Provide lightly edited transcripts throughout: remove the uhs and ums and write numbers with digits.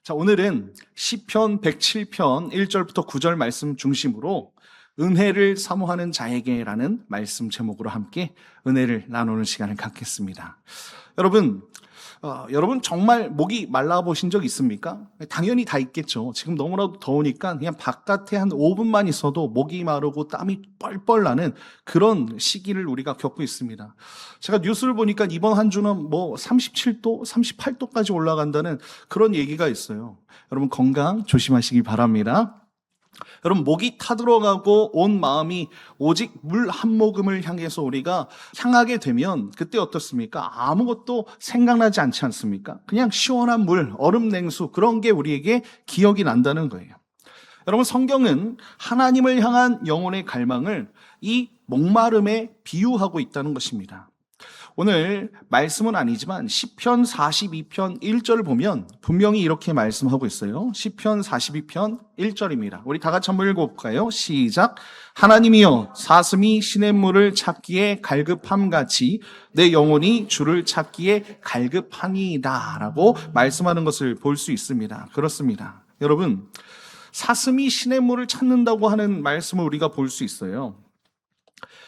자, 오늘은 시편 107편 1절부터 9절 말씀 중심으로 은혜를 사모하는 자에게라는 말씀 제목으로 함께 은혜를 나누는 시간을 갖겠습니다. 여러분 정말 목이 말라 보신 적 있습니까? 당연히 다 있겠죠. 지금 너무나도 더우니까 그냥 바깥에 한 5분만 있어도 목이 마르고 땀이 뻘뻘 나는 그런 시기를 우리가 겪고 있습니다. 제가 뉴스를 보니까 이번 한 주는 37도, 38도까지 올라간다는 그런 얘기가 있어요. 여러분 건강 조심하시기 바랍니다. 여러분 목이 타들어가고 온 마음이 오직 물 한 모금을 향해서 우리가 향하게 되면 그때 어떻습니까? 아무것도 생각나지 않지 않습니까? 그냥 시원한 물, 얼음 냉수 그런 게 우리에게 기억이 난다는 거예요. 여러분 성경은 하나님을 향한 영혼의 갈망을 이 목마름에 비유하고 있다는 것입니다. 오늘 말씀은 아니지만 시편 42편 1절을 보면 분명히 이렇게 말씀하고 있어요. 시편 42편 1절입니다. 우리 다 같이 한번 읽어볼까요? 시작. 하나님이여 사슴이 시냇물을 찾기에 갈급함같이 내 영혼이 주를 찾기에 갈급하니이다 라고 말씀하는 것을 볼 수 있습니다. 그렇습니다. 여러분 사슴이 시냇물을 찾는다고 하는 말씀을 우리가 볼 수 있어요.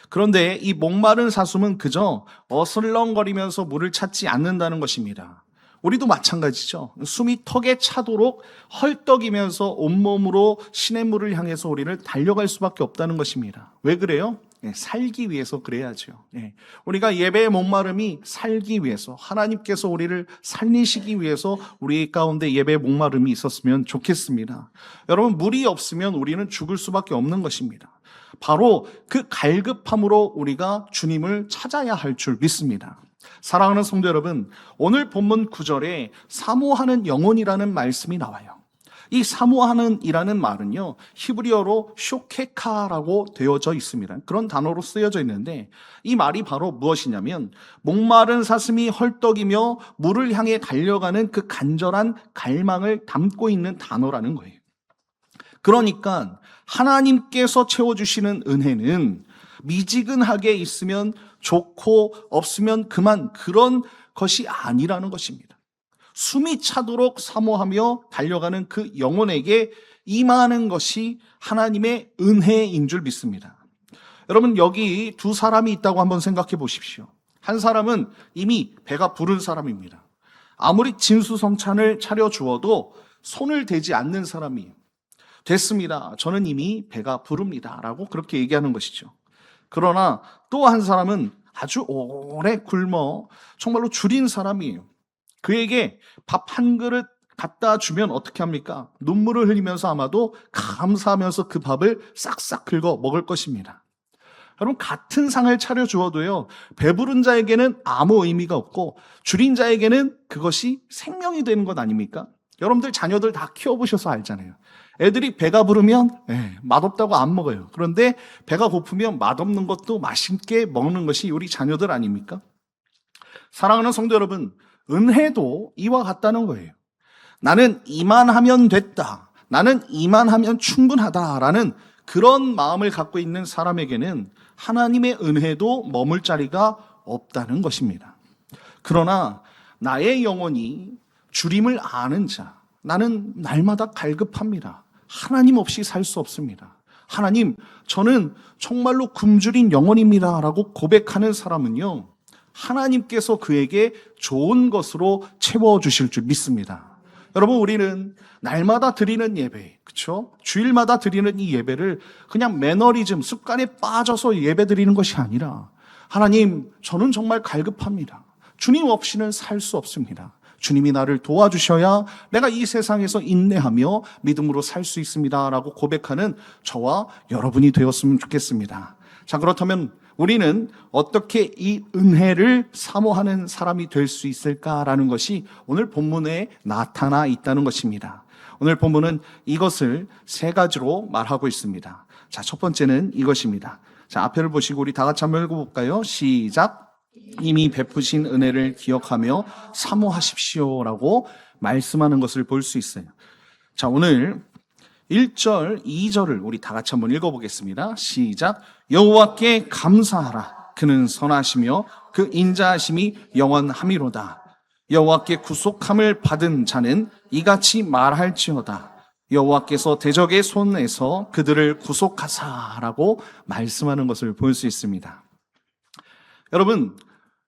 그런데 이 목마른 사슴은 그저 어슬렁거리면서 물을 찾지 않는다는 것입니다. 우리도 마찬가지죠. 숨이 턱에 차도록 헐떡이면서 온몸으로 시냇물을 향해서 우리를 달려갈 수밖에 없다는 것입니다. 왜 그래요? 살기 위해서 그래야죠. 우리가 예배의 목마름이 살기 위해서, 하나님께서 우리를 살리시기 위해서 우리 가운데 예배의 목마름이 있었으면 좋겠습니다. 여러분 물이 없으면 우리는 죽을 수밖에 없는 것입니다. 바로 그 갈급함으로 우리가 주님을 찾아야 할 줄 믿습니다. 사랑하는 성도 여러분, 오늘 본문 9절에 사모하는 영혼이라는 말씀이 나와요. 이 사모하는 이라는 말은요, 히브리어로 쇼케카라고 되어져 있습니다. 그런 단어로 쓰여져 있는데 이 말이 바로 무엇이냐면 목마른 사슴이 헐떡이며 물을 향해 달려가는 그 간절한 갈망을 담고 있는 단어라는 거예요. 그러니까 하나님께서 채워주시는 은혜는 미지근하게 있으면 좋고 없으면 그만 그런 것이 아니라는 것입니다. 숨이 차도록 사모하며 달려가는 그 영혼에게 임하는 것이 하나님의 은혜인 줄 믿습니다. 여러분 여기 두 사람이 있다고 한번 생각해 보십시오. 한 사람은 이미 배가 부른 사람입니다. 아무리 진수성찬을 차려주어도 손을 대지 않는 사람이에요. 됐습니다. 저는 이미 배가 부릅니다. 라고 그렇게 얘기하는 것이죠. 그러나 또 한 사람은 아주 오래 굶어 정말로 줄인 사람이에요. 그에게 밥 한 그릇 갖다 주면 어떻게 합니까? 눈물을 흘리면서 아마도 감사하면서 그 밥을 싹싹 긁어 먹을 것입니다. 여러분 같은 상을 차려주어도요, 배부른 자에게는 아무 의미가 없고 줄인 자에게는 그것이 생명이 되는 것 아닙니까? 여러분들 자녀들 다 키워보셔서 알잖아요. 애들이 배가 부르면 맛없다고 안 먹어요. 그런데 배가 고프면 맛없는 것도 맛있게 먹는 것이 우리 자녀들 아닙니까? 사랑하는 성도 여러분, 은혜도 이와 같다는 거예요. 나는 이만하면 됐다. 나는 이만하면 충분하다라는 그런 마음을 갖고 있는 사람에게는 하나님의 은혜도 머물 자리가 없다는 것입니다. 그러나 나의 영혼이 주님을 아는 자, 나는 날마다 갈급합니다. 하나님 없이 살 수 없습니다. 하나님, 저는 정말로 굶주린 영혼입니다. 라고 고백하는 사람은요, 하나님께서 그에게 좋은 것으로 채워주실 줄 믿습니다. 여러분, 우리는 날마다 드리는 예배, 그렇죠? 주일마다 드리는 이 예배를 그냥 매너리즘, 습관에 빠져서 예배 드리는 것이 아니라 하나님, 저는 정말 갈급합니다. 주님 없이는 살 수 없습니다. 주님이 나를 도와주셔야 내가 이 세상에서 인내하며 믿음으로 살 수 있습니다. 라고 고백하는 저와 여러분이 되었으면 좋겠습니다. 자, 그렇다면 우리는 어떻게 이 은혜를 사모하는 사람이 될 수 있을까라는 것이 오늘 본문에 나타나 있다는 것입니다. 오늘 본문은 이것을 세 가지로 말하고 있습니다. 자, 첫 번째는 이것입니다. 자, 앞에를 보시고 우리 다 같이 한번 읽어볼까요? 시작. 이미 베푸신 은혜를 기억하며 사모하십시오라고 말씀하는 것을 볼 수 있어요. 자, 오늘 1절, 2절을 우리 다 같이 한번 읽어보겠습니다. 시작. 여호와께 감사하라. 그는 선하시며 그 인자하심이 영원함이로다. 여호와께 구속함을 받은 자는 이같이 말할지어다. 여호와께서 대적의 손에서 그들을 구속하사라고 말씀하는 것을 볼 수 있습니다. 여러분,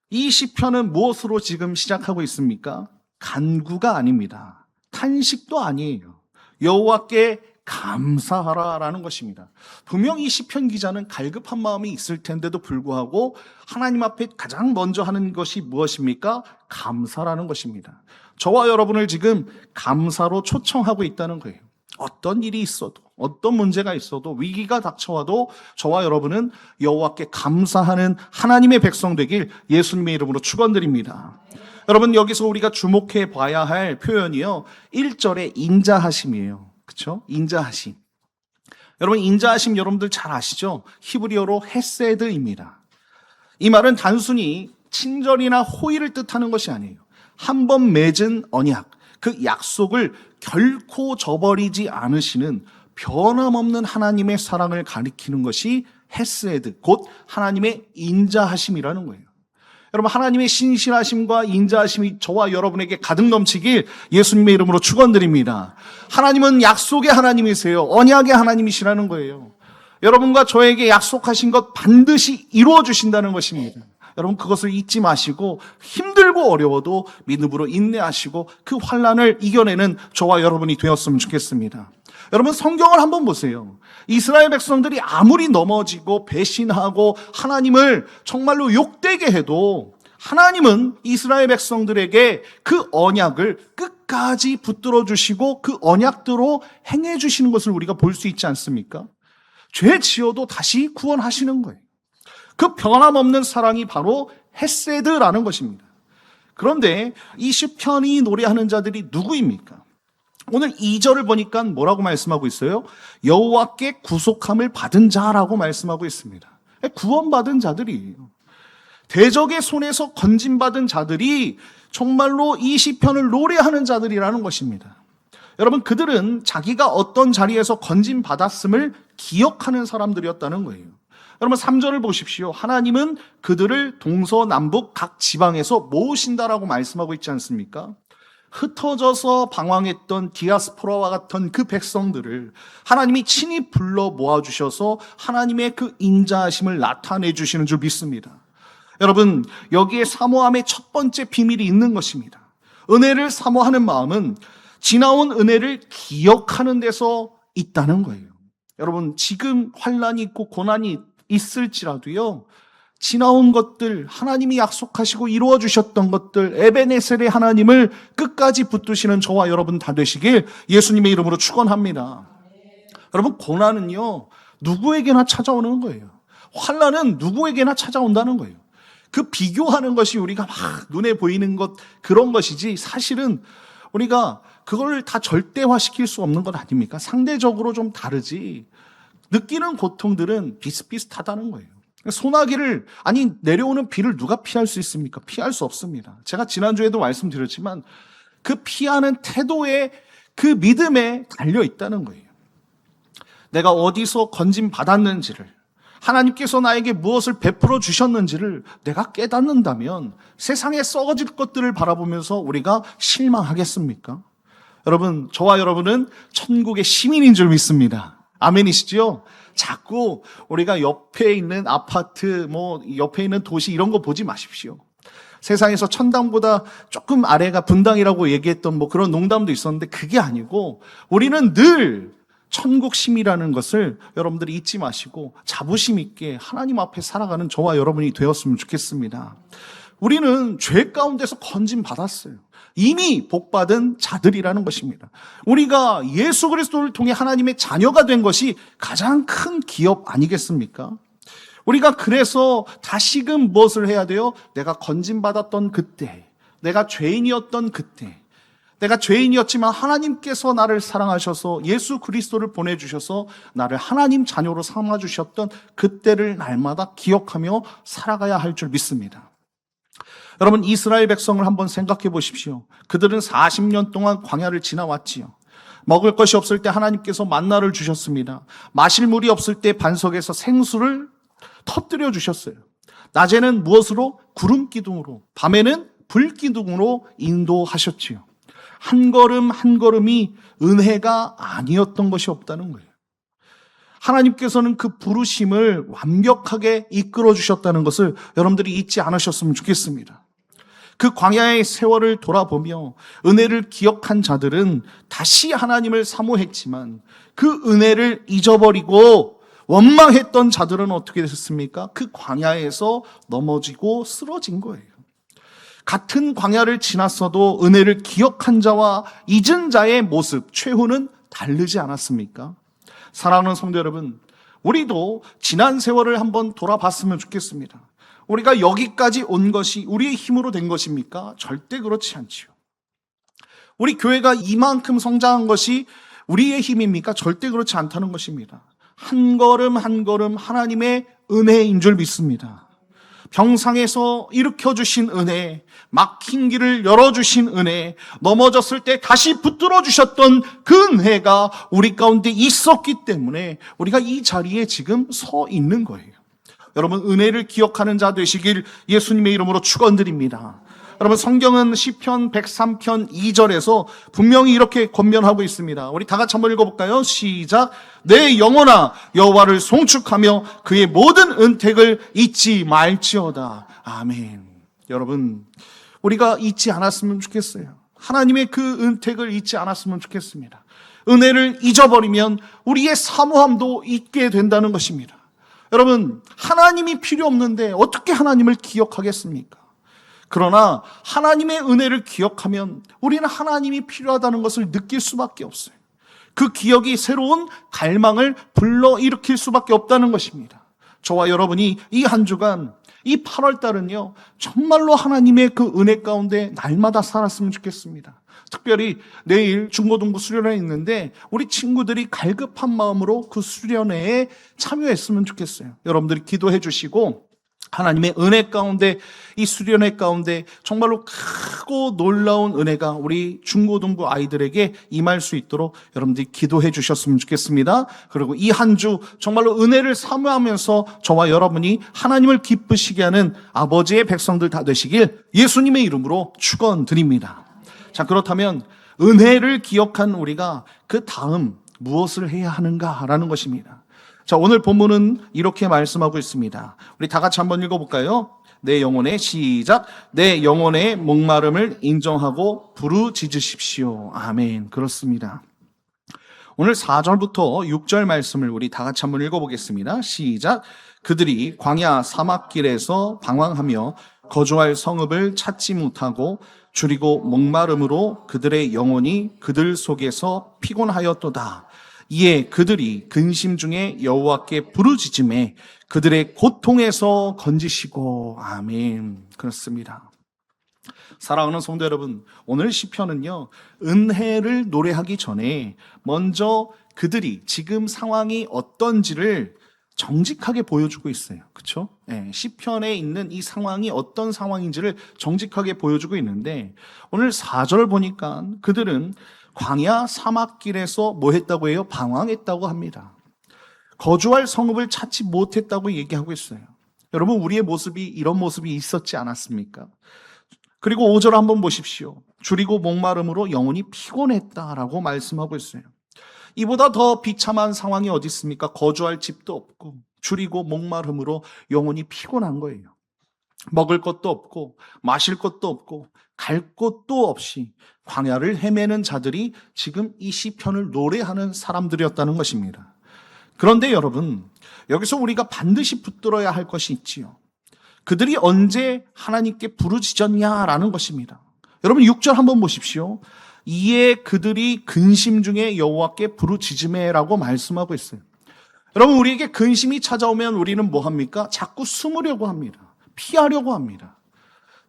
이 시편은 무엇으로 지금 시작하고 있습니까? 간구가 아닙니다. 탄식도 아니에요. 여호와께 감사하라라는 것입니다. 분명 이 시편 기자는 갈급한 마음이 있을 텐데도 불구하고 하나님 앞에 가장 먼저 하는 것이 무엇입니까? 감사라는 것입니다. 저와 여러분을 지금 감사로 초청하고 있다는 거예요. 어떤 일이 있어도, 어떤 문제가 있어도, 위기가 닥쳐와도 저와 여러분은 여호와께 감사하는 하나님의 백성 되길 예수님의 이름으로 축원드립니다. 여러분, 여기서 우리가 주목해 봐야 할 표현이요, 1절의 인자하심이에요. 그렇죠? 인자하심. 여러분, 인자하심 여러분들 잘 아시죠? 히브리어로 헤세드입니다. 이 말은 단순히 친절이나 호의를 뜻하는 것이 아니에요. 한 번 맺은 언약, 그 약속을 결코 저버리지 않으시는 변함없는 하나님의 사랑을 가리키는 것이 헤세드, 곧 하나님의 인자하심이라는 거예요. 여러분, 하나님의 신실하심과 인자하심이 저와 여러분에게 가득 넘치길 예수님의 이름으로 축원드립니다. 하나님은 약속의 하나님이세요. 언약의 하나님이시라는 거예요. 여러분과 저에게 약속하신 것 반드시 이루어 주신다는 것입니다. 여러분, 그것을 잊지 마시고 힘들고 어려워도 믿음으로 인내하시고 그 환난을 이겨내는 저와 여러분이 되었으면 좋겠습니다. 여러분, 성경을 한번 보세요. 이스라엘 백성들이 아무리 넘어지고 배신하고 하나님을 정말로 욕되게 해도 하나님은 이스라엘 백성들에게 그 언약을 끝까지 붙들어 주시고 그 언약대로 행해 주시는 것을 우리가 볼 수 있지 않습니까? 죄 지어도 다시 구원하시는 거예요. 그 변함없는 사랑이 바로 헤세드라는 것입니다. 그런데 이 시편이 노래하는 자들이 누구입니까? 오늘 2절을 보니까 뭐라고 말씀하고 있어요? 여호와께 구속함을 받은 자라고 말씀하고 있습니다. 구원받은 자들이에요. 대적의 손에서 건진받은 자들이 정말로 이 시편을 노래하는 자들이라는 것입니다. 여러분, 그들은 자기가 어떤 자리에서 건진받았음을 기억하는 사람들이었다는 거예요. 여러분, 3절을 보십시오. 하나님은 그들을 동서남북 각 지방에서 모으신다라고 말씀하고 있지 않습니까? 흩어져서 방황했던 디아스포라와 같은 그 백성들을 하나님이 친히 불러 모아주셔서 하나님의 그 인자하심을 나타내 주시는 줄 믿습니다. 여러분, 여기에 사모함의 첫 번째 비밀이 있는 것입니다. 은혜를 사모하는 마음은 지나온 은혜를 기억하는 데서 있다는 거예요. 여러분, 지금 환난이 있고 고난이 있을지라도요, 지나온 것들, 하나님이 약속하시고 이루어 주셨던 것들, 에베네셀의 하나님을 끝까지 붙드시는 저와 여러분 다 되시길 예수님의 이름으로 축원합니다. 여러분, 고난은요, 누구에게나 찾아오는 거예요. 환난은 누구에게나 찾아온다는 거예요. 그 비교하는 것이 우리가 막 눈에 보이는 것, 그런 것이지, 사실은 우리가 그걸 다 절대화시킬 수 없는 것 아닙니까? 상대적으로 좀 다르지, 느끼는 고통들은 비슷비슷하다는 거예요. 소나기를, 내려오는 비를 누가 피할 수 있습니까? 피할 수 없습니다. 제가 지난주에도 말씀드렸지만 그 피하는 태도에, 그 믿음에 달려 있다는 거예요. 내가 어디서 건짐받았는지를, 하나님께서 나에게 무엇을 베풀어 주셨는지를 내가 깨닫는다면 세상에 썩어질 것들을 바라보면서 우리가 실망하겠습니까? 여러분, 저와 여러분은 천국의 시민인 줄 믿습니다. 아멘이시죠? 자꾸 우리가 옆에 있는 아파트, 옆에 있는 도시 이런 거 보지 마십시오. 세상에서 천당보다 조금 아래가 분당이라고 얘기했던 그런 농담도 있었는데 그게 아니고 우리는 늘 천국 시민이라는 것을 여러분들이 잊지 마시고 자부심 있게 하나님 앞에 살아가는 저와 여러분이 되었으면 좋겠습니다. 우리는 죄 가운데서 건짐 받았어요. 이미 복받은 자들이라는 것입니다. 우리가 예수 그리스도를 통해 하나님의 자녀가 된 것이 가장 큰 기업 아니겠습니까? 우리가 그래서 다시금 무엇을 해야 돼요? 내가 건짐받았던 그때, 내가 죄인이었던 그때, 내가 죄인이었지만 하나님께서 나를 사랑하셔서 예수 그리스도를 보내주셔서 나를 하나님 자녀로 삼아주셨던 그때를 날마다 기억하며 살아가야 할 줄 믿습니다. 여러분, 이스라엘 백성을 한번 생각해 보십시오. 그들은 40년 동안 광야를 지나왔지요. 먹을 것이 없을 때 하나님께서 만나를 주셨습니다. 마실 물이 없을 때 반석에서 생수를 터뜨려 주셨어요. 낮에는 무엇으로? 구름 기둥으로, 밤에는 불기둥으로 인도하셨지요. 한 걸음 한 걸음이 은혜가 아니었던 것이 없다는 거예요. 하나님께서는 그 부르심을 완벽하게 이끌어 주셨다는 것을 여러분들이 잊지 않으셨으면 좋겠습니다. 그 광야의 세월을 돌아보며 은혜를 기억한 자들은 다시 하나님을 사모했지만 그 은혜를 잊어버리고 원망했던 자들은 어떻게 됐습니까? 그 광야에서 넘어지고 쓰러진 거예요. 같은 광야를 지났어도 은혜를 기억한 자와 잊은 자의 모습, 최후는 다르지 않았습니까? 사랑하는 성도 여러분, 우리도 지난 세월을 한번 돌아봤으면 좋겠습니다. 우리가 여기까지 온 것이 우리의 힘으로 된 것입니까? 절대 그렇지 않지요. 우리 교회가 이만큼 성장한 것이 우리의 힘입니까? 절대 그렇지 않다는 것입니다. 한 걸음 한 걸음 하나님의 은혜인 줄 믿습니다. 병상에서 일으켜주신 은혜, 막힌 길을 열어주신 은혜, 넘어졌을 때 다시 붙들어 주셨던 그 은혜가 우리 가운데 있었기 때문에 우리가 이 자리에 지금 서 있는 거예요. 여러분, 은혜를 기억하는 자 되시길 예수님의 이름으로 축원드립니다. 여러분, 성경은 시편 103편 2절에서 분명히 이렇게 권면하고 있습니다. 우리 다 같이 한번 읽어볼까요? 시작. 내 영혼아 여호와를 송축하며 그의 모든 은택을 잊지 말지어다. 아멘. 여러분, 우리가 잊지 않았으면 좋겠어요. 하나님의 그 은택을 잊지 않았으면 좋겠습니다. 은혜를 잊어버리면 우리의 사모함도 잊게 된다는 것입니다. 여러분, 하나님이 필요 없는데 어떻게 하나님을 기억하겠습니까? 그러나 하나님의 은혜를 기억하면 우리는 하나님이 필요하다는 것을 느낄 수밖에 없어요. 그 기억이 새로운 갈망을 불러일으킬 수밖에 없다는 것입니다. 저와 여러분이 이 한 주간, 이 8월 달은요, 정말로 하나님의 그 은혜 가운데 날마다 살았으면 좋겠습니다. 특별히 내일 중고등부 수련회 있는데 우리 친구들이 갈급한 마음으로 그 수련회에 참여했으면 좋겠어요. 여러분들이 기도해 주시고 하나님의 은혜 가운데, 이 수련회 가운데 정말로 크고 놀라운 은혜가 우리 중고등부 아이들에게 임할 수 있도록 여러분들이 기도해 주셨으면 좋겠습니다. 그리고 이 한 주 정말로 은혜를 사모하면서 저와 여러분이 하나님을 기쁘시게 하는 아버지의 백성들 다 되시길 예수님의 이름으로 축원드립니다. 자, 그렇다면 은혜를 기억한 우리가 그 다음 무엇을 해야 하는가라는 것입니다. 자, 오늘 본문은 이렇게 말씀하고 있습니다. 우리 다 같이 한번 읽어볼까요? 내 영혼의 시작. 내 영혼의 목마름을 인정하고 부르짖으십시오. 아멘. 그렇습니다. 오늘 4절부터 6절 말씀을 우리 다 같이 한번 읽어보겠습니다. 시작. 그들이 광야 사막길에서 방황하며 거주할 성읍을 찾지 못하고 줄이고 목마름으로 그들의 영혼이 그들 속에서 피곤하였도다. 이에 그들이 근심 중에 여호와께 부르짖음에 그들의 고통에서 건지시고. 아멘. 그렇습니다. 사랑하는 성도 여러분, 오늘 시편은요, 은혜를 노래하기 전에 먼저 그들이 지금 상황이 어떤지를 정직하게 보여주고 있어요. 그렇죠? 네, 시편에 있는 이 상황이 어떤 상황인지를 정직하게 보여주고 있는데 오늘 4절 보니까 그들은 광야 사막길에서 뭐 했다고 해요? 방황했다고 합니다. 거주할 성읍을 찾지 못했다고 얘기하고 있어요. 여러분, 우리의 모습이 이런 모습이 있었지 않았습니까? 그리고 5절 한번 보십시오. 줄이고 목마름으로 영혼이 피곤했다라고 말씀하고 있어요. 이보다 더 비참한 상황이 어디 있습니까? 거주할 집도 없고 줄이고 목마름으로 영혼이 피곤한 거예요. 먹을 것도 없고 마실 것도 없고 갈 곳도 없이 광야를 헤매는 자들이 지금 이 시편을 노래하는 사람들이었다는 것입니다. 그런데 여러분, 여기서 우리가 반드시 붙들어야 할 것이 있지요. 그들이 언제 하나님께 부르짖었냐라는 것입니다. 여러분 6절 한번 보십시오. 이에 그들이 근심 중에 여호와께 부르짖음에라고 말씀하고 있어요. 여러분, 우리에게 근심이 찾아오면 우리는 뭐 합니까? 자꾸 숨으려고 합니다. 피하려고 합니다.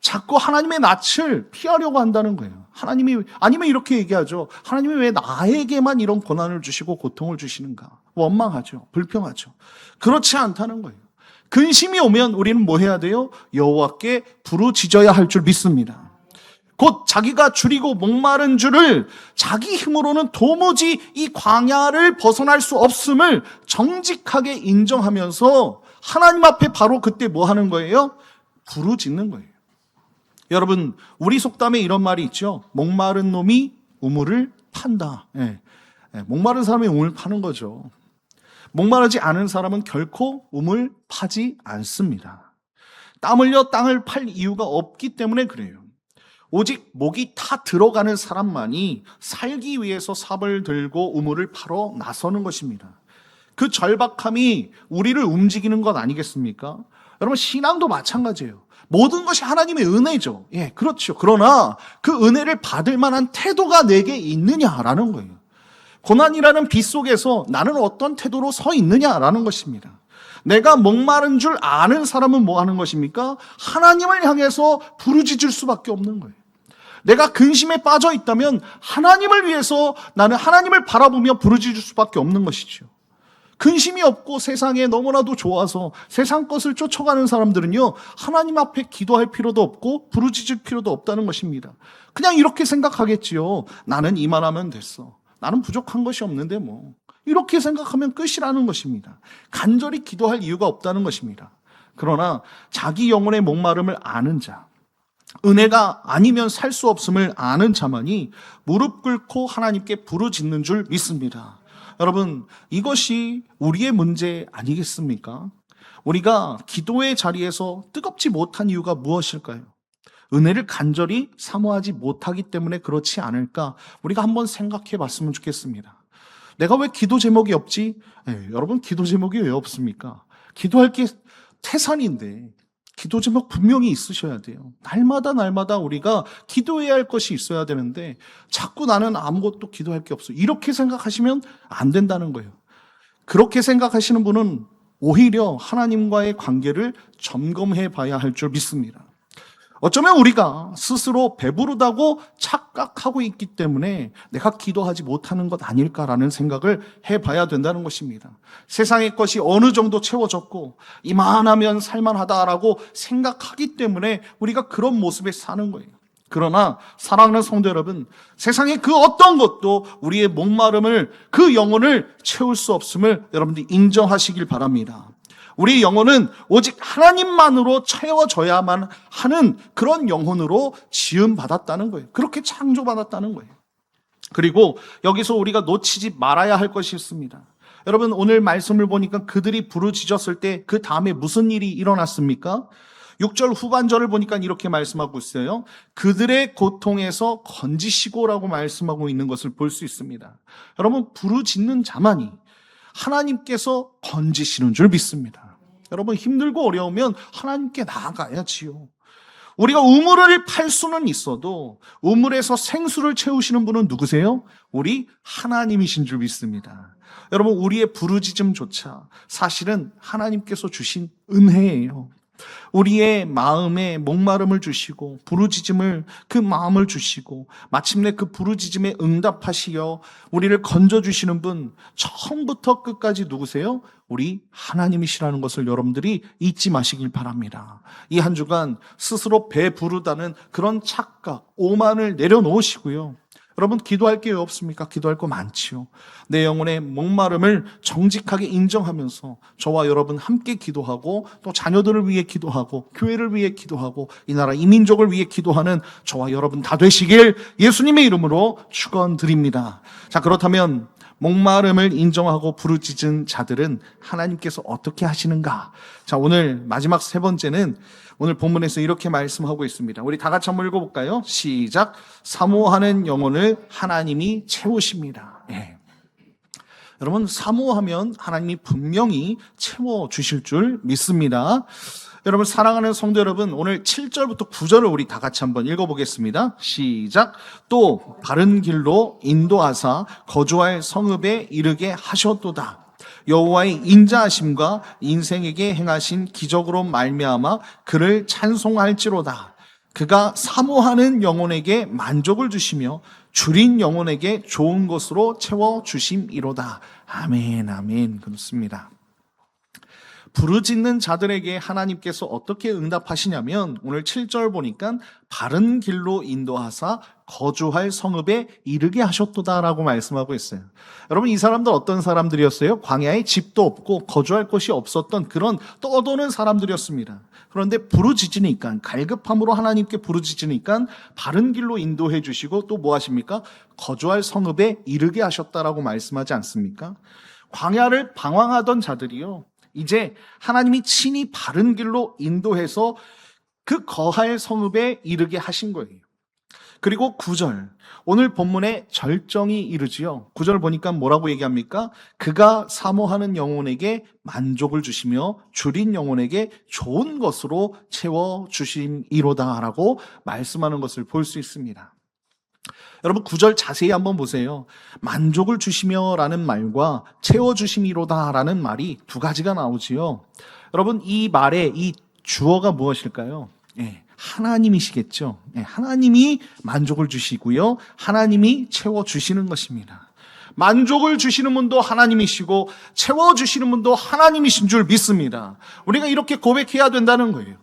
자꾸 하나님의 낯을 피하려고 한다는 거예요. 하나님이, 아니면 이렇게 얘기하죠. 하나님이 왜 나에게만 이런 고난을 주시고 고통을 주시는가? 원망하죠. 불평하죠. 그렇지 않다는 거예요. 근심이 오면 우리는 뭐 해야 돼요? 여호와께 부르짖어야 할 줄 믿습니다. 곧 자기가 줄이고 목마른 줄을 자기 힘으로는 도무지 이 광야를 벗어날 수 없음을 정직하게 인정하면서 하나님 앞에 바로 그때 뭐 하는 거예요? 부르짖는 거예요. 여러분, 우리 속담에 이런 말이 있죠. 목마른 놈이 우물을 판다. 목마른 사람이 우물 파는 거죠. 목마르지 않은 사람은 결코 우물 파지 않습니다. 땀 흘려 땅을 팔 이유가 없기 때문에 그래요. 오직 목이 타 들어가는 사람만이 살기 위해서 삽을 들고 우물을 파러 나서는 것입니다. 그 절박함이 우리를 움직이는 것 아니겠습니까? 여러분, 신앙도 마찬가지예요. 모든 것이 하나님의 은혜죠. 그렇죠. 그러나 그 은혜를 받을 만한 태도가 내게 있느냐라는 거예요. 고난이라는 빛 속에서 나는 어떤 태도로 서 있느냐라는 것입니다. 내가 목마른 줄 아는 사람은 뭐 하는 것입니까? 하나님을 향해서 부르짖을 수밖에 없는 거예요. 내가 근심에 빠져 있다면 하나님을 위해서 나는 하나님을 바라보며 부르짖을 수밖에 없는 것이죠. 근심이 없고 세상에 너무나도 좋아서 세상 것을 쫓아가는 사람들은요, 하나님 앞에 기도할 필요도 없고 부르짖을 필요도 없다는 것입니다. 그냥 이렇게 생각하겠지요. 나는 이만하면 됐어. 나는 부족한 것이 없는데 뭐. 이렇게 생각하면 끝이라는 것입니다. 간절히 기도할 이유가 없다는 것입니다. 그러나 자기 영혼의 목마름을 아는 자, 은혜가 아니면 살 수 없음을 아는 자만이 무릎 꿇고 하나님께 부르짖는 줄 믿습니다. 여러분, 이것이 우리의 문제 아니겠습니까? 우리가 기도의 자리에서 뜨겁지 못한 이유가 무엇일까요? 은혜를 간절히 사모하지 못하기 때문에 그렇지 않을까? 우리가 한번 생각해 봤으면 좋겠습니다. 내가 왜 기도 제목이 없지? 여러분, 기도 제목이 왜 없습니까? 기도할 게 태산인데 기도 제목 분명히 있으셔야 돼요. 날마다 우리가 기도해야 할 것이 있어야 되는데 자꾸 나는 아무것도 기도할 게 없어. 이렇게 생각하시면 안 된다는 거예요. 그렇게 생각하시는 분은 오히려 하나님과의 관계를 점검해 봐야 할 줄 믿습니다. 어쩌면 우리가 스스로 배부르다고 착각하고 있기 때문에 내가 기도하지 못하는 것 아닐까라는 생각을 해봐야 된다는 것입니다. 세상의 것이 어느 정도 채워졌고 이만하면 살만하다라고 생각하기 때문에 우리가 그런 모습에 사는 거예요. 그러나 사랑하는 성도 여러분, 세상의 그 어떤 것도 우리의 목마름을, 그 영혼을 채울 수 없음을 여러분들이 인정하시길 바랍니다. 우리 영혼은 오직 하나님만으로 채워져야만 하는 그런 영혼으로 지음받았다는 거예요. 그렇게 창조받았다는 거예요. 그리고 여기서 우리가 놓치지 말아야 할 것이 있습니다. 여러분, 오늘 말씀을 보니까 그들이 부르짖었을 때 그 다음에 무슨 일이 일어났습니까? 6절 후반절을 보니까 이렇게 말씀하고 있어요. 그들의 고통에서 건지시고라고 말씀하고 있는 것을 볼 수 있습니다. 여러분, 부르짖는 자만이 하나님께서 건지시는 줄 믿습니다. 여러분, 힘들고 어려우면 하나님께 나아가야지요. 우리가 우물을 팔 수는 있어도 우물에서 생수를 채우시는 분은 누구세요? 우리 하나님이신 줄 믿습니다. 여러분, 우리의 부르짖음조차 사실은 하나님께서 주신 은혜예요. 우리의 마음에 목마름을 주시고 부르짖음을, 그 마음을 주시고 마침내 그 부르짖음에 응답하시어 우리를 건져주시는 분, 처음부터 끝까지 누구세요? 우리 하나님이시라는 것을 여러분들이 잊지 마시길 바랍니다. 이 한 주간 스스로 배부르다는 그런 착각, 오만을 내려놓으시고요. 여러분, 기도할 게 왜 없습니까? 기도할 거 많지요. 내 영혼의 목마름을 정직하게 인정하면서 저와 여러분 함께 기도하고 또 자녀들을 위해 기도하고 교회를 위해 기도하고 이 나라 이 민족을 위해 기도하는 저와 여러분 다 되시길 예수님의 이름으로 축원드립니다. 자, 그렇다면 목마름을 인정하고 부르짖은 자들은 하나님께서 어떻게 하시는가? 자, 오늘 마지막 세 번째는 오늘 본문에서 이렇게 말씀하고 있습니다. 우리 다 같이 한번 읽어볼까요? 시작. 사모하는 영혼을 하나님이 채우십니다. 여러분, 사모하면 하나님이 분명히 채워주실 줄 믿습니다. 여러분, 사랑하는 성도 여러분, 오늘 7절부터 9절을 우리 다 같이 한번 읽어보겠습니다. 시작. 또 바른 길로 인도하사 거주할 성읍에 이르게 하셨도다. 여호와의 인자하심과 인생에게 행하신 기적으로 말미암아 그를 찬송할지로다. 그가 사모하는 영혼에게 만족을 주시며 줄인 영혼에게 좋은 것으로 채워주심이로다. 아멘, 아멘. 그렇습니다. 부르짖는 자들에게 하나님께서 어떻게 응답하시냐면 오늘 7절 보니까 바른 길로 인도하사 거주할 성읍에 이르게 하셨도다라고 말씀하고 있어요. 여러분, 이 사람들 어떤 사람들이었어요? 광야에 집도 없고 거주할 곳이 없었던 그런 떠도는 사람들이었습니다. 그런데 부르짖으니까, 갈급함으로 하나님께 부르짖으니까 바른 길로 인도해 주시고 또 뭐 하십니까? 거주할 성읍에 이르게 하셨다라고 말씀하지 않습니까? 광야를 방황하던 자들이요, 이제 하나님이 친히 바른 길로 인도해서 그 거할 성읍에 이르게 하신 거예요. 그리고 9절, 오늘 본문에 절정이 이르지요. 9절 보니까 뭐라고 얘기합니까? 그가 사모하는 영혼에게 만족을 주시며 줄인 영혼에게 좋은 것으로 채워주심이로다라고 말씀하는 것을 볼 수 있습니다. 여러분, 9절 자세히 한번 보세요. 만족을 주시며 라는 말과 채워주심이로다 라는 말이 두 가지가 나오지요. 여러분, 이 말의 이 주어가 무엇일까요? 하나님이시겠죠. 하나님이 만족을 주시고요, 하나님이 채워주시는 것입니다. 만족을 주시는 분도 하나님이시고 채워주시는 분도 하나님이신 줄 믿습니다. 우리가 이렇게 고백해야 된다는 거예요.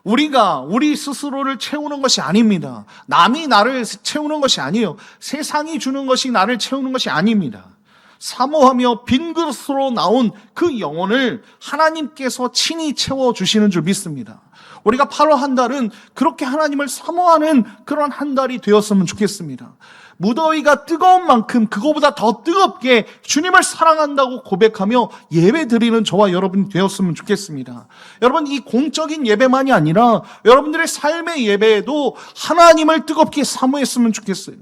우리가 우리 스스로를 채우는 것이 아닙니다. 남이 나를 채우는 것이 아니에요. 세상이 주는 것이 나를 채우는 것이 아닙니다. 사모하며 빈 그릇으로 나온 그 영혼을 하나님께서 친히 채워주시는 줄 믿습니다. 우리가 8월 한 달은 그렇게 하나님을 사모하는 그런 한 달이 되었으면 좋겠습니다. 무더위가 뜨거운 만큼 그거보다 더 뜨겁게 주님을 사랑한다고 고백하며 예배 드리는 저와 여러분이 되었으면 좋겠습니다. 여러분, 이 공적인 예배만이 아니라 여러분들의 삶의 예배에도 하나님을 뜨겁게 사모했으면 좋겠어요.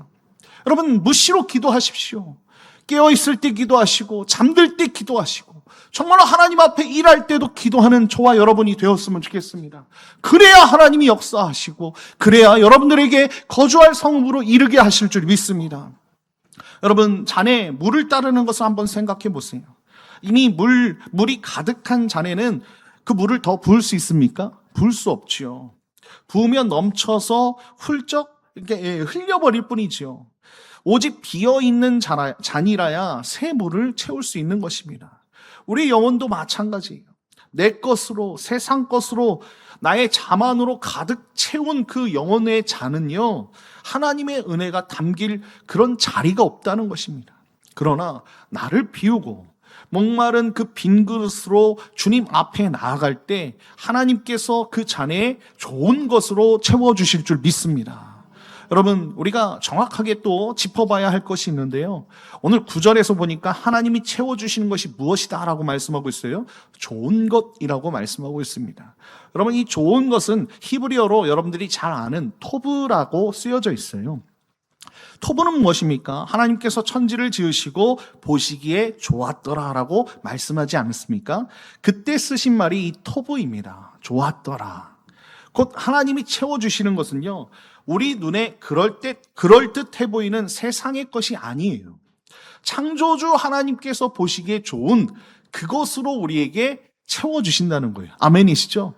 여러분, 무시로 기도하십시오. 깨어있을 때 기도하시고 잠들 때 기도하시고 정말로 하나님 앞에 일할 때도 기도하는 저와 여러분이 되었으면 좋겠습니다. 그래야 하나님이 역사하시고 그래야 여러분들에게 거주할 성읍으로 이르게 하실 줄 믿습니다. 여러분, 잔에 물을 따르는 것을 한번 생각해 보세요. 이미 물이 가득한 잔에는 그 물을 더 부을 수 있습니까? 부을 수 없지요. 부으면 넘쳐서 훌쩍 이렇게 흘려버릴 뿐이지요. 오직 비어있는 잔이라야 새 물을 채울 수 있는 것입니다. 우리 영혼도 마찬가지예요. 내 것으로, 세상 것으로, 나의 자만으로 가득 채운 그 영혼의 잔은요, 하나님의 은혜가 담길 그런 자리가 없다는 것입니다. 그러나 나를 비우고 목마른 그 빈 그릇으로 주님 앞에 나아갈 때 하나님께서 그 잔에 좋은 것으로 채워주실 줄 믿습니다. 여러분, 우리가 정확하게 또 짚어봐야 할 것이 있는데요, 오늘 9절에서 보니까 하나님이 채워주시는 것이 무엇이다 라고 말씀하고 있어요. 좋은 것이라고 말씀하고 있습니다. 여러분, 이 좋은 것은 히브리어로 여러분들이 잘 아는 토브라고 쓰여져 있어요. 토브는 무엇입니까? 하나님께서 천지를 지으시고 보시기에 좋았더라라고 말씀하지 않았습니까? 그때 쓰신 말이 이 토브입니다. 좋았더라. 곧 하나님이 채워주시는 것은요, 우리 눈에 그럴듯해 보이는 세상의 것이 아니에요. 창조주 하나님께서 보시기에 좋은 그것으로 우리에게 채워주신다는 거예요. 아멘이시죠?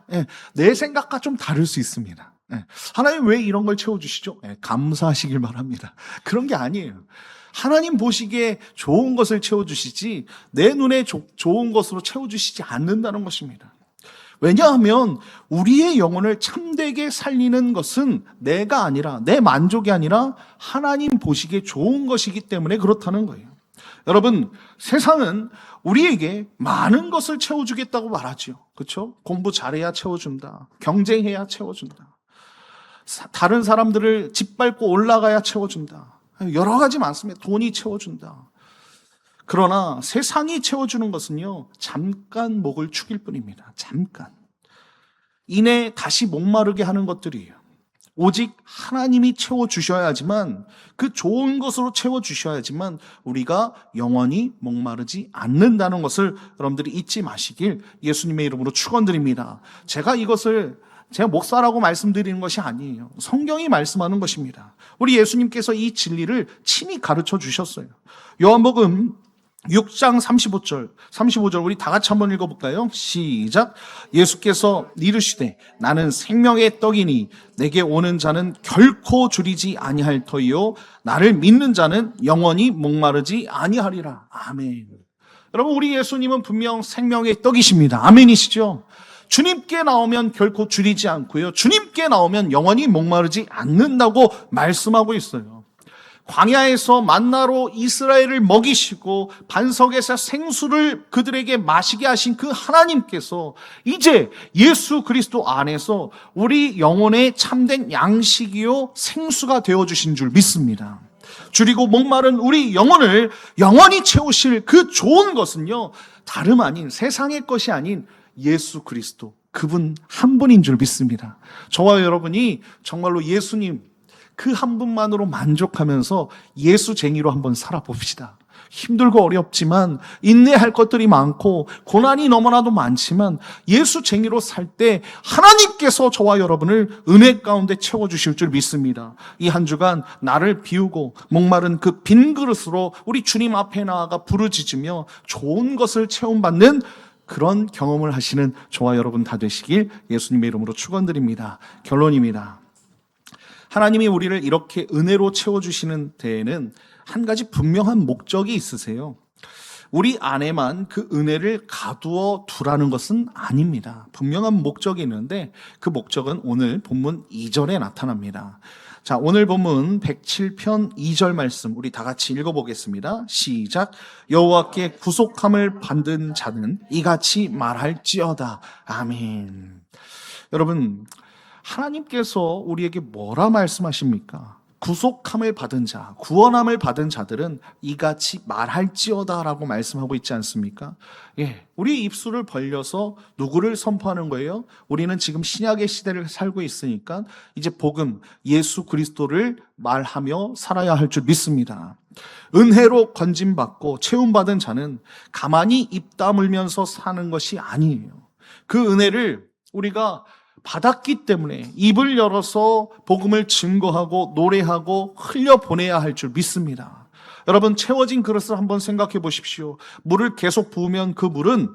내 생각과 좀 다를 수 있습니다. 하나님 왜 이런 걸 채워주시죠? 감사하시길 바랍니다. 그런 게 아니에요. 하나님 보시기에 좋은 것을 채워주시지 내 눈에 좋은 것으로 채워주시지 않는다는 것입니다. 왜냐하면 우리의 영혼을 참되게 살리는 것은 내가 아니라, 내 만족이 아니라 하나님 보시기에 좋은 것이기 때문에 그렇다는 거예요. 여러분, 세상은 우리에게 많은 것을 채워주겠다고 말하죠. 그렇죠? 공부 잘해야 채워준다. 경쟁해야 채워준다. 다른 사람들을 짓밟고 올라가야 채워준다. 여러 가지 많습니다. 돈이 채워준다. 그러나 세상이 채워주는 것은요, 잠깐 목을 축일 뿐입니다. 잠깐. 이내 다시 목마르게 하는 것들이에요. 오직 하나님이 채워주셔야지만, 그 좋은 것으로 채워주셔야지만 우리가 영원히 목마르지 않는다는 것을 여러분들이 잊지 마시길 예수님의 이름으로 축원드립니다. 제가 목사라고 말씀드리는 것이 아니에요. 성경이 말씀하는 것입니다. 우리 예수님께서 이 진리를 친히 가르쳐 주셨어요. 요한복음 6장 35절 우리 다 같이 한번 읽어볼까요? 시작. 예수께서 이르시되 나는 생명의 떡이니 내게 오는 자는 결코 줄이지 아니할 터이요 나를 믿는 자는 영원히 목마르지 아니하리라. 아멘. 여러분, 우리 예수님은 분명 생명의 떡이십니다. 아멘이시죠? 주님께 나오면 결코 줄이지 않고요, 주님께 나오면 영원히 목마르지 않는다고 말씀하고 있어요. 광야에서 만나로 이스라엘을 먹이시고 반석에서 생수를 그들에게 마시게 하신 그 하나님께서 이제 예수 그리스도 안에서 우리 영혼의 참된 양식이요 생수가 되어주신 줄 믿습니다. 줄이고 목마른 우리 영혼을 영원히 채우실 그 좋은 것은요, 다름 아닌, 세상의 것이 아닌 예수 그리스도, 그분 한 분인 줄 믿습니다. 저와 여러분이 정말로 예수님 그 한 분만으로 만족하면서 예수쟁이로 한번 살아봅시다. 힘들고 어렵지만, 인내할 것들이 많고 고난이 너무나도 많지만 예수쟁이로 살 때 하나님께서 저와 여러분을 은혜 가운데 채워주실 줄 믿습니다. 이 한 주간 나를 비우고 목마른 그 빈 그릇으로 우리 주님 앞에 나아가 부르짖으며 좋은 것을 체험받는 그런 경험을 하시는 저와 여러분 다 되시길 예수님의 이름으로 축원드립니다. 결론입니다. 하나님이 우리를 이렇게 은혜로 채워주시는 데에는 한 가지 분명한 목적이 있으세요. 우리 안에만 그 은혜를 가두어 두라는 것은 아닙니다. 분명한 목적이 있는데 그 목적은 오늘 본문 2절에 나타납니다. 자, 오늘 본문 107편 2절 말씀 우리 다 같이 읽어보겠습니다. 시작. 여호와께 구속함을 받은 자는 이같이 말할지어다. 아멘. 여러분, 하나님께서 우리에게 뭐라 말씀하십니까? 구속함을 받은 자, 구원함을 받은 자들은 이같이 말할지어다라고 말씀하고 있지 않습니까? 예, 우리 입술을 벌려서 누구를 선포하는 거예요? 우리는 지금 신약의 시대를 살고 있으니까 이제 복음, 예수 그리스도를 말하며 살아야 할 줄 믿습니다. 은혜로 건짐받고 채움받은 자는 가만히 입 다물면서 사는 것이 아니에요. 그 은혜를 우리가 받았기 때문에 입을 열어서 복음을 증거하고 노래하고 흘려보내야 할 줄 믿습니다. 여러분, 채워진 그릇을 한번 생각해 보십시오. 물을 계속 부으면 그 물은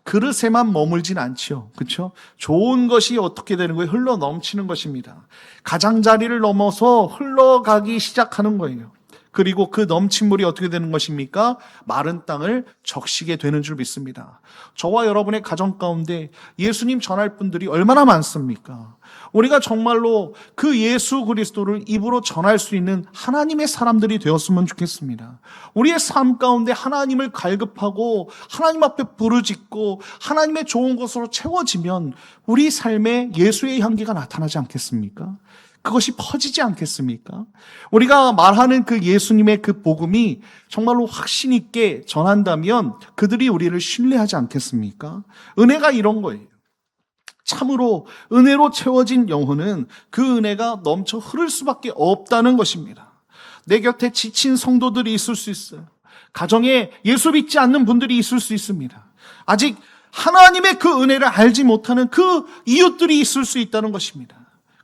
그릇에만 머물진 않지요. 그렇죠? 좋은 것이 어떻게 되는 거예요? 흘러 넘치는 것입니다. 가장자리를 넘어서 흘러가기 시작하는 거예요. 그리고 그 넘친 물이 어떻게 되는 것입니까? 마른 땅을 적시게 되는 줄 믿습니다. 저와 여러분의 가정 가운데 예수님 전할 분들이 얼마나 많습니까? 우리가 정말로 그 예수 그리스도를 입으로 전할 수 있는 하나님의 사람들이 되었으면 좋겠습니다. 우리의 삶 가운데 하나님을 갈급하고 하나님 앞에 부르짖고 하나님의 좋은 것으로 채워지면 우리 삶에 예수의 향기가 나타나지 않겠습니까? 그것이 퍼지지 않겠습니까? 우리가 말하는 그 예수님의 그 복음이 정말로 확신 있게 전한다면 그들이 우리를 신뢰하지 않겠습니까? 은혜가 이런 거예요. 참으로 은혜로 채워진 영혼은 그 은혜가 넘쳐 흐를 수밖에 없다는 것입니다. 내 곁에 지친 성도들이 있을 수 있어요. 가정에 예수 믿지 않는 분들이 있을 수 있습니다. 아직 하나님의 그 은혜를 알지 못하는 그 이웃들이 있을 수 있다는 것입니다.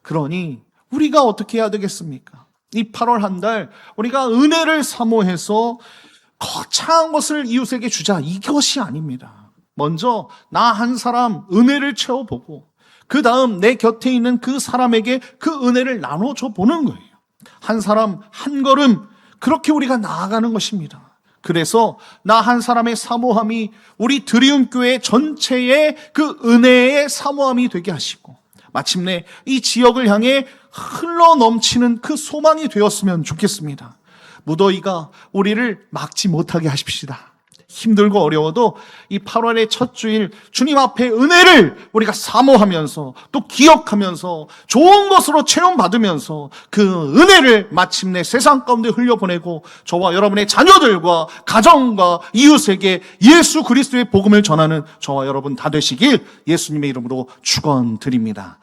그러니 우리가 어떻게 해야 되겠습니까? 이 8월 한 달 우리가 은혜를 사모해서 거창한 것을 이웃에게 주자, 이것이 아닙니다. 먼저 나 한 사람 은혜를 채워보고 그 다음 내 곁에 있는 그 사람에게 그 은혜를 나눠줘 보는 거예요. 한 사람 한 걸음 그렇게 우리가 나아가는 것입니다. 그래서 나 한 사람의 사모함이 우리 드리움 교회 전체의 그 은혜의 사모함이 되게 하시고 마침내 이 지역을 향해 흘러 넘치는 그 소망이 되었으면 좋겠습니다. 무더위가 우리를 막지 못하게 하십시다. 힘들고 어려워도 이 8월의 첫 주일 주님 앞에 은혜를 우리가 사모하면서 또 기억하면서 좋은 것으로 체험받으면서 그 은혜를 마침내 세상 가운데 흘려보내고 저와 여러분의 자녀들과 가정과 이웃에게 예수 그리스도의 복음을 전하는 저와 여러분 다 되시길 예수님의 이름으로 축원드립니다.